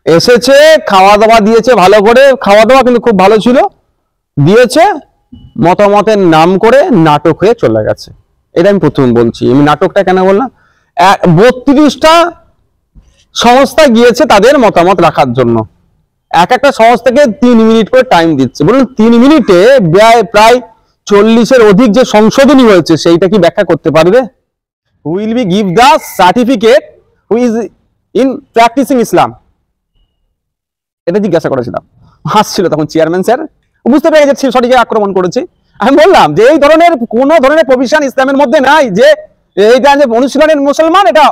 এসেছে, খাওয়া দাওয়া দিয়েছে ভালো করে, খাওয়া দাওয়া কিন্তু খুব ভালো ছিল, দিয়েছে, মতামতের নাম করে নাটক হয়ে চলে গেছে। এটা আমি প্রথম বলছি। আমি নাটকটা কেন বললাম, 32টা সংস্থা গিয়েছে তাদের মতামত রাখার জন্য। এক একটা সংস্থাকে 3 মিনিট করে টাইম দিচ্ছে। বলুন 3 মিনিটে প্রায় 40-এর অধিক যে সংশোধনী হয়েছে সেইটা কি ব্যাখ্যা করতে পারবে? Will be give the certificate who is in practising Islam, এটা জিজ্ঞাসা করেছিলাম। হাসছিল তখন চেয়ারম্যান স্যার, বুঝতে পেরে গেছে সঠিক আক্রমণ করেছে। আমি বললাম যে এই ধরনের কোন ধরনের প্রভিশন ইসলামের মধ্যে নাই যে এইটা যে অনুশীলনের মুসলমান এটা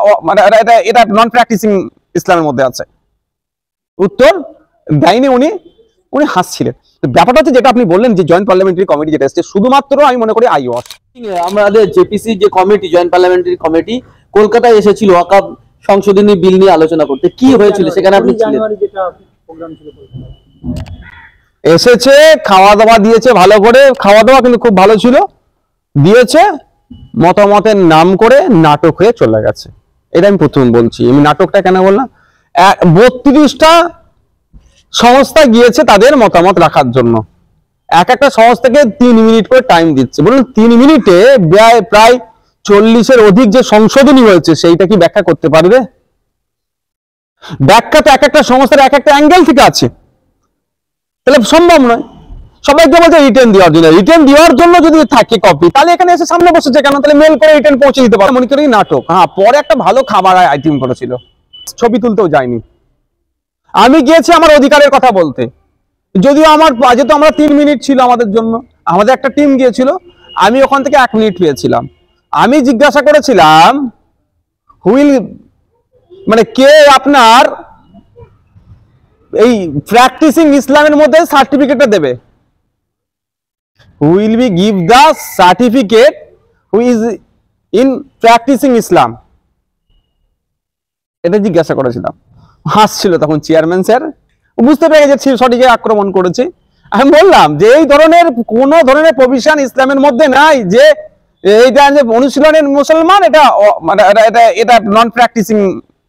এটা নন প্র্যাকটিসিং ইসলামের মধ্যে আছে। উত্তর দেয়নি উনি, উনি হাসছিলেন। ব্যাপারটা হচ্ছে যেটা আপনি বললেন যে জয়েন্ট পার্লামেন্টারি কমিটি যেটা এসেছে, শুধুমাত্র আমি মনে করি আইওয়াস আমাদের জেপিসি যে কমিটি, জয়েন্ট পার্লামেন্টারি কমিটি কলকাতায় এসেছিল ওয়াকফ সংশোধনী বিল নিয়ে আলোচনা করতে। কি হয়েছিল সেখানে? আপনি ছিলেন। এসেছে, খাওয়া দাওয়া দিয়েছে ভালো করে, খাওয়া দাওয়া কিন্তু খুব ভালো ছিল, দিয়েছে, মতামতের নাম করে নাটক হয়ে চলে গেছে। এটা আমি প্রথম বলছি। আমি নাটকটা কেন বললাম, 32টা সংস্থা গিয়েছে তাদের মতামত রাখার জন্য। এক একটা সংস্থাকে 3 মিনিট করে টাইম দিচ্ছে। বলুন 3 মিনিটে প্রায় 40-এর অধিক যে সংশোধনী হয়েছে সেইটা কি ব্যাখ্যা করতে পারবে? ব্যাখ্যা তো এক একটা সংস্থার এক একটা অ্যাঙ্গেল থেকে আছে, তাহলে সম্ভব নয়। সবাইকে বলছে রিটার্ন দেওয়ার জন্য, রিটার্ন দেওয়ার জন্য যদি থাকে কপি, তাহলে এখানে এসে সামনে বসেছে কেন? তাহলে মেল করে রিটার্ন পৌঁছে দিতে পারে। মনে করি নাটক। হ্যাঁ, পরে একটা ভালো খাবার আইটেম করেছিল, ছবি তুলতেও যায়নি। আমি গিয়েছি আমার অধিকারের কথা বলতে, যদিও যেহেতু আমরা 3 মিনিট ছিল আমাদের জন্য, আমাদের একটা টিম গিয়েছিল, আমি ওখান থেকে 1 মিনিট পেয়েছিলাম। আমি জিজ্ঞাসা করেছিলাম হুইল মানে কে আপনার এই প্র্যাকটিসিং ইসলামের মধ্যে সার্টিফিকেটটা দেবে? Will be give the certificate who is in practising Islam, এটা জিজ্ঞাসা করেছিলাম। হাসছিল তখন চেয়ারম্যান স্যার, বুঝতে পেরে গেছে সঠিক আক্রমণ করেছে। আমি বললাম যে এই ধরনের কোন ধরনের প্রভিশন ইসলামের মধ্যে নাই যে এইটা যে অনুশীলনের মুসলমান এটা এটা নন প্র্যাকটিসিং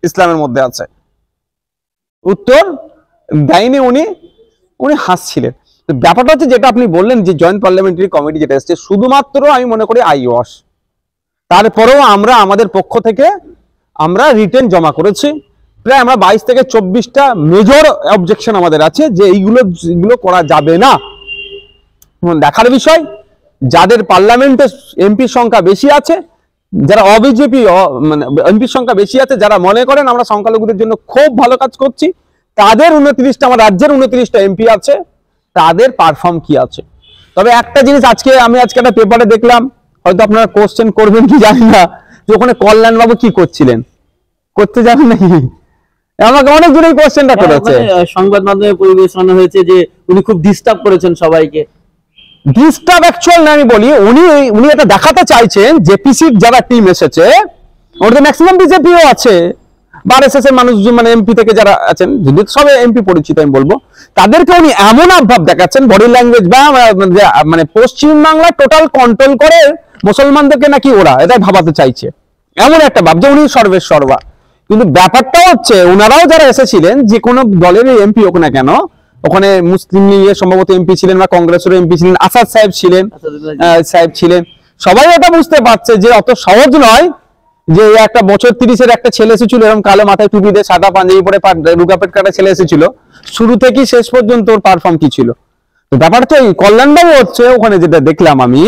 ইসলামের মধ্যে আছে। উত্তর দেয়নি উনি, উনি হাসছিলেন। ব্যাপারটা হচ্ছে যেটা আপনি বললেন যে জয়েন্ট পার্লামেন্টারি কমিটি যেটা এসেছে, শুধুমাত্র আমি মনে করি আইওয়াস। তারপরেও আমরা আমাদের পক্ষ থেকে আমরা রিটেন জমা করেছি। প্রায় আমরা 22 থেকে 24টা মেজর অবজেকশন আমাদের আছে যে এইগুলো করা যাবে না। দেখার বিষয়, যাদের পার্লামেন্টে এমপির সংখ্যা বেশি আছে, যারা অবিজেপি মানে এমপির সংখ্যা বেশি আছে, যারা মনে করেন আমরা সংখ্যালঘুদের জন্য খুব ভালো কাজ করছি, তাদের 29টা, আমার রাজ্যের 29টা এমপি আছে, তাদের পারফর্ম কি আছে। তবে একটা জিনিস আমি আজকে একটা পেপারে দেখলাম, হয়তো আপনারা কোশ্চেন করবেন কি জানি না, যে ওখানে কল্যাণ বাবু কি করছিলেন, করতে যাবেন নাকি? আমাকে অনেক জনেই কোশ্চেনটা করেছে, সংবাদ মাধ্যমে পরিবেশনা হয়েছে যে উনি খুব ডিস্টার্ব করেছেন সবাইকে। ডিস্টার্ব অ্যাকচুয়াল না, আমি বলি উনি এটা দেখাতে চাইছেন জেপিসির যারা টিম এসেছে, ওদের ম্যাক্সিমাম বিজেপিও আছে, আরএসএস এর মানুষ মানে এমপি থেকে যারা আছেন, যদি সবে এমপি পরিচিত, আমি বলবো তাদেরকে উনি এমন আভাব দেখাচ্ছেন বডি ল্যাঙ্গুয়েজ বা মানে পশ্চিম বাংলা টোটাল কন্ট্রোল করে মুসলমানদেরকে নাকি ওরা এটাই ভাবাতে চাইছে, এমন একটা ভাব যে উনি সর্বের সর্বা। কিন্তু ব্যাপারটা হচ্ছে ওনারাও যারা এসেছিলেন, যে কোনো দলের এমপি হোক না কেন, ওখানে মুসলিম লীগের সম্ভবত এমপি ছিলেন বা কংগ্রেসের এমপি ছিলেন, আসাদ সাহেব ছিলেন, সবাই এটা বুঝতে পারছে যে অত সহজ নয় যে একটা বছর 30-এর একটা ছেলে এসেছিল, এরকম কালো মাথায় টুপি দিয়ে সাদা পাঞ্জাবি পরে রুগা পেট কাটা ছেলে এসেছিল, শুরু থেকে শেষ পর্যন্ত ওর পারফর্ম কি ছিল। তো ব্যাপারটা ওই কল্যাণবাবু হচ্ছে ওখানে যেটা দেখলাম আমি,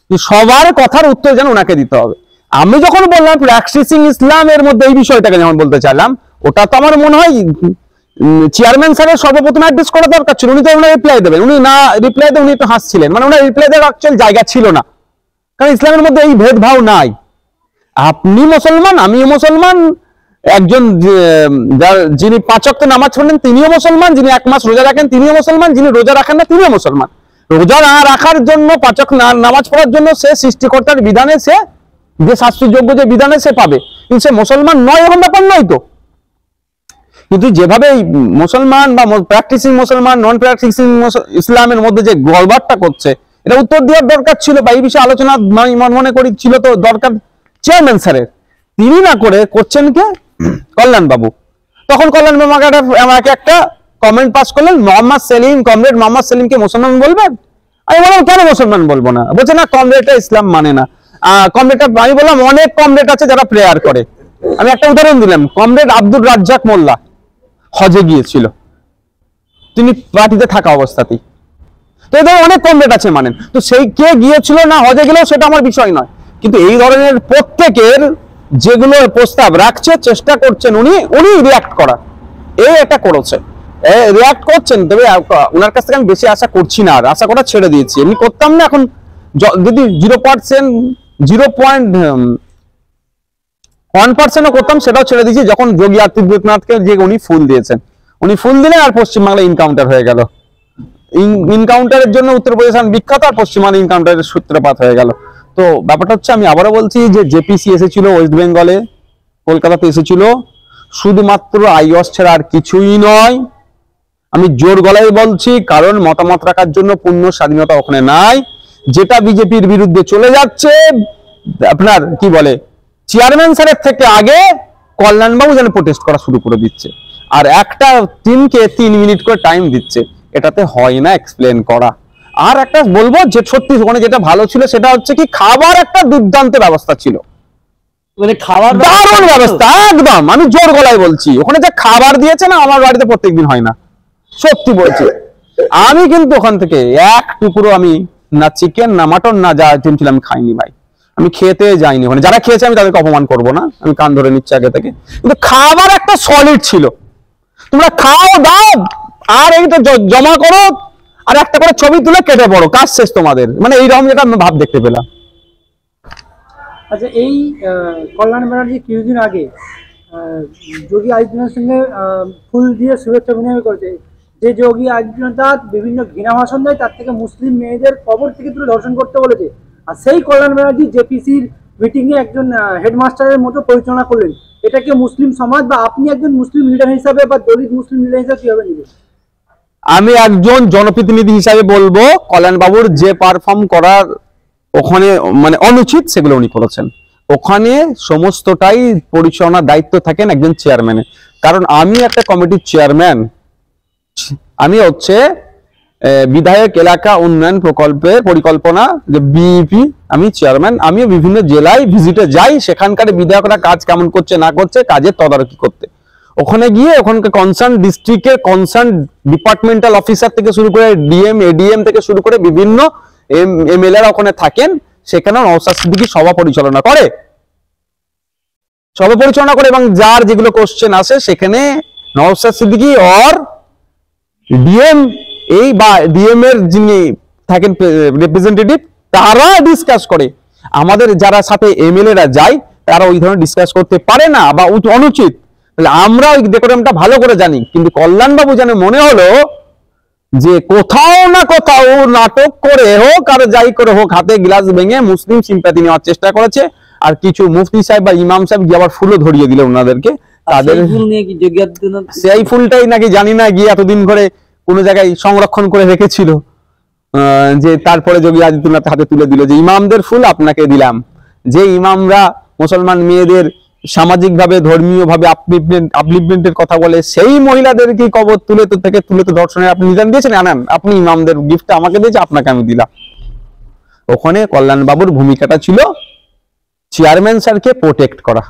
সবার কথার উত্তর যেন ওনাকে দিতে হবে। আমি যখন বললাম প্র্যাকটিসিং ইসলামের মধ্যে এই বিষয়টাকে যেমন বলতে চাইলাম, ওটা তো আমার মনে হয় চেয়ারম্যান স্যারের সর্বপ্রথম অ্যাড্রেস করা দরকার ছিল। উনি তো ওনার রিপ্লাই দেবেন, উনি না রিপ্লাই দিয়ে উনি একটু হাসছিলেন, মানে ওনার রিপ্লাই দেওয়ার অ্যাকচুয়াল জায়গা ছিল না, কারণ ইসলামের মধ্যে এই ভেদভাব নাই। আপনি মুসলমান, আমিও মুসলমান, একজন যিনি 5 ওয়াক্ত নামাজ পড়েন তিনিও মুসলমান, যিনি 1 মাস রোজা রাখেন তিনিও মুসলমান, যিনি রোজা রাখেন না তিনিও মুসলমান। রোজা না রাখার জন্য 5 ওয়াক্ত নামাজ পড়ার জন্য সে সৃষ্টিকর্তার বিধানে সে যে শাস্তিযোগ্য যে বিধানে সে পাবে, কিন্তু সে মুসলমান নয় এরকম ব্যাপার নয় তো। কিন্তু যেভাবে মুসলমান বা প্র্যাকটিসিং মুসলমান নন প্র্যাকটিসিং ইসলামের মধ্যে যে গড়বাড়টা করছে, এটা উত্তর দেওয়ার দরকার ছিল বা এই বিষয়ে আলোচনা মনে করি ছিল তো দরকার চেয়ারম্যান স্যারের। তিনি না করে করছেন কে? কল্যাণ বাবু। তখন কল্যাণ বাবু আমাকে একটা কমেন্ট পাস করলেন, মোহাম্মদ সেলিম, কমরেড মোহাম্মদ সেলিমকে মুসলমান বলবেন? আমি বললাম কেন মুসলমান বলবো না? বলছে না, কমরেডটা ইসলাম মানে না। কমরেডটা, আমি বললাম অনেক কমরেড আছে যারা প্রেয়ার করে। আমি একটা উদাহরণ দিলাম, কমরেড আব্দুর রাজ্জাক মোল্লা হজে গিয়েছিল, তিনি পার্টিতে থাকা অবস্থাতেই। তো এই ধরনের অনেক কমরেড আছে মানেন। তো সেই কে গিয়েছিল না হজে গেলেও সেটা আমার বিষয় নয়, কিন্তু এই ধরনের প্রত্যেকের যেগুলো প্রস্তাব রাখছে, চেষ্টা করছেন উনি রিয়াক্ট করা, এই একটা করেছে, রিয়াক্ট করছেন। তবে ওনার কাছ থেকে আমি বেশি আশা করছি না, আর আশা করা ছেড়ে দিয়েছি। এমনি করতাম না, এখন যদি 0.1% করতাম সেটাও ছেড়ে দিয়েছি, যখন যোগী আদিত্যনাথকে যে উনি ফুল দিয়েছেন, উনি ফুল দিলেন আর পশ্চিমবাংলায় ইনকাউন্টার হয়ে গেল। ইনকাউন্টারের জন্য উত্তরপ্রদেশ বিখ্যাত, আর পশ্চিমবাংলা ইনকাউন্টারের সূত্রপাত হয়ে গেল। তো ব্যাপারটা হচ্ছে, আমি আবারও বলছি যে জেপিসি এসেছিল ওয়েস্ট বেঙ্গলে, কলকাতাতে এসেছিল শুধুমাত্র আইওয়াস ছাড়া আর কিছুই নয়। আমি জোর গলায় বলছি, কারণ মতামত রাখার জন্য পূর্ণ স্বাধীনতা ওখানে নাই। যেটা বিজেপির বিরুদ্ধে চলে যাচ্ছে, আপনার কি বলে, চেয়ারম্যান স্যারের থেকে আগে কল্যাণবাবু যেন প্রোটেস্ট করা শুরু করে দিচ্ছে, আর একটা টিমকে 3 মিনিট করে টাইম দিচ্ছে, এটাতে হয় না এক্সপ্লেন করা। আর একটা বলবো যে সত্যি ওখানে যেটা ভালো ছিল সেটা হচ্ছে কি, খাবার একটা দুর্দান্ত ব্যবস্থা ছিল, মানে খাবার দারুণ ব্যবস্থা একদম। আমি জোর গলায় বলছি, ওখানে যে খাবার দিয়েছে না, আমার বাড়িতে প্রত্যেকদিন হয় না, সত্যি বলছি। আমি কিন্তু ওখান থেকে এক টুকরো, আমি না চিকেন না মাটন না যা আইটেম ছিল আমি খাইনি ভাই, আমি খেতে যাইনি ওখানে। যারা খেয়েছে আমি তাদেরকে অপমান করবো না, আমি কান ধরে নিচ্ছি আগে থেকে, কিন্তু খাবার একটা সলিড ছিল। তোমরা খাও দাও, আর এই তো জমা করো, আর একটা করে ছবি তুলে কেটে পড়ো, কাজ শেষ তোমাদের, মানে এইরকম যেটা আমি ভাব দেখতে পেলাম। আচ্ছা, এই কল্যাণ ব্যানার্জি কিছুদিন আগে যোগী আদিত্যনাথের সঙ্গে ফুল দিয়ে শুভেচ্ছা বিনিময় করেছে। যে যোগী আদিত্যনাথ বিভিন্ন ঘৃণা ভাষণ দেয়, তার থেকে মুসলিম মেয়েদের কবর থেকে তুলে ধর্ষণ করতে বলেছে। আর সেই কল্যাণ ব্যানার্জি জেপিসির মিটিংয়ে একজন হেডমাস্টারের মতো পরিচালনা করলেন। এটাকে মুসলিম সমাজ বা আপনি একজন মুসলিম লিডার হিসাবে বা দলিত মুসলিম লিডার হিসাবে কিভাবে নেবেন? আমি একজন জনপ্রতিনিধি হিসাবে বলবো, কল্যাণ বাবুর যে পারফর্ম করার ওখানে মানে অনুচিত, সেগুলো উনি করেছেন। ওখানে সমস্তটাই পরিচালনার দায়িত্ব থাকেন একজন চেয়ারম্যানের। কারণ আমি একটা কমিটির চেয়ারম্যান, আমি হচ্ছে বিধায়ক এলাকা উন্নয়ন প্রকল্পের পরিকল্পনা যে বিইপি, আমি চেয়ারম্যান। আমি বিভিন্ন জেলায় ভিজিটে যাই, সেখানকার বিধায়করা কাজ কেমন করছে না করছে, কাজের তদারকি করতে। ওখানে গিয়ে ওখানকার কনসার্ন ডিস্ট্রিক্টের কনসার্ন ডিপার্টমেন্টাল অফিসার থেকে শুরু করে ডিএম এডিএম থেকে শুরু করে বিভিন্ন এমএলএরা ওখানে থাকেন, সেখানে নওশাদ সিদ্দিকী সভা পরিচালনা করে এবং যার যেগুলো কোশ্চেন আসে সেখানে নওশাদ সিদ্দিকী আর ডিএম এই বা ডিএম এর যিনি থাকেন রিপ্রেজেন্টেটিভ, তারা ডিসকাস করে। আমাদের যারা সাথে এমএলএরা যায়, তারা ওই ধরনের ডিসকাস করতে পারে না বা অনুচিত। তাহলে আমরা ওই ডেকোরামটা ভালো করে জানি, কিন্তু কল্যাণবাবু যেন মনে হলো যে কোথাও না কোথাও নাটক করে হোক আর যাই করে হোক, হাতে গ্লাস ভেঙে মুসলিম সিম্প্যাথি নেওয়ার চেষ্টা করেছে। আর কিছু মুফতি সাহেব বা ইমাম সাহেব গিয়ে আবার ফুলও ধরিয়ে দিল ওনাদেরকে। তাদের ফুল নিয়ে কি যোগী আদিত্যনাথ সেই ফুলটাই নাকি জানি না গিয়ে এতদিন করে কোন জায়গায় সংরক্ষণ করে রেখেছিল, যে তারপরে যোগী আদিত্যনাথ হাতে তুলে দিল যে ইমামদের ফুল আপনাকে দিলাম। যে ইমামরা মুসলমান মেয়েদের সামাজিকভাবে ধর্মীয়ভাবে আপলিফমেন্টের কথা বলে, সেই মহিলাদেরকে কবর তুলে তো দর্শনের আপনি নিদান দিয়েছেন, আনান আপনি ইমামদের গিফটটা আমাকে দিয়েছে, আপনাকে আমি দিলাম। ওখানে কল্যাণ বাবুর ভূমিকাটা ছিল চেয়ারম্যান স্যারকে প্রোটেক্ট করা।